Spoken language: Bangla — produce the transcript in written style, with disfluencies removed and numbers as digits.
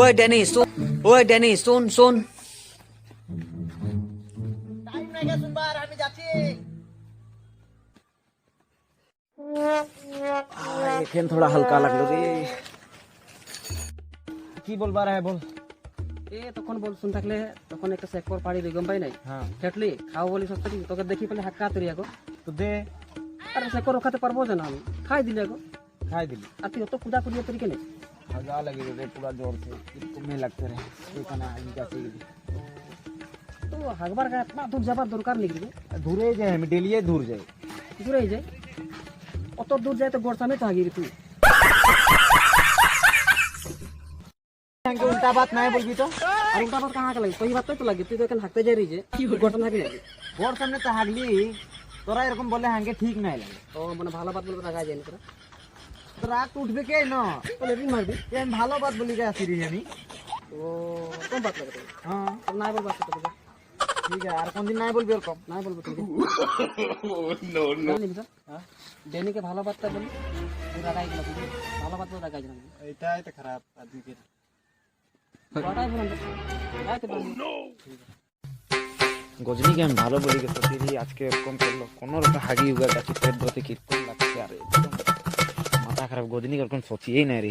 ওই ড্যানি শোন, ওই ড্যানি শোন শোন। টাইম নাই গে শুনবার, আমি যাচ্ছি। এখন थोड़ा हल्का লাগলো রে। কি বলবার হ্যাঁ বল। এ তখন বল শুন থাকলে তখন একটা সেকর পাড়ি গম পাই নাই হ্যাঁ ফেটলি খাও বলি সত্যি তোকে দেখি পেলে হাক্কা তৈরি আগো তো দে, আরে সেকর রখাতে পারবো যে না আমি খাই দিলি আগো খাই দিলি। আর তুই অত কুদা কুদিয়ে তৈরি কেনে मजा लगे रे पूरा जोर से तुम्हें लगते रहे ये खाना इनका से তো হাগবার গায়ে না দূর যাবার দরকার নেই রে दूरे जाए हम डेली दूर जाए দূরেই যায় অত দূর যায় তো গোড় সামনে তো হাগিরি তুই हमको उल्टा बात नहीं बोलबी तो আর উল্টা বাদ কাহা লাগে সহি বাত তো লাগে তুই তো এখন হাঁকতে যাই রে যে গোড় সামনে হাগি লাগে गोर सामने तो हागली तोरा এরকম বলে হাঙ্গে ঠিক নাই লাগে ও মানে ভালো বাত বলতে রাখা যায় না তোরা তো রাগ তো উঠবে কে না বলে রিং মারবি ये हम ভালো বাত বলি রে আসিরি আমি ও কোন বাত লাগে তোর हां আর নাই বলবা তো তোকে ठीक है আর কোন দিন নাই বলবি ওরকম নাই বলবো তোকে নো নো হ্যাঁ ডেনিকে ভালো বাতটা বলি তুই রাগাই গেল তুই ভালো বাত বলে রাগাই গেল এটাই তো খারাপ আদমি কে ওটাই বললাম আইতে পারবো গজনী কে আমি ভালো বলি গে সত্যি আজকে এরকম করলো কোনো রকম হাগি উগার কাছে পেট ভর্তি কীর্তন লাগছে। আর একদম মাথা খারাপ, গজনী এরকম সচিয়েই নাই রে।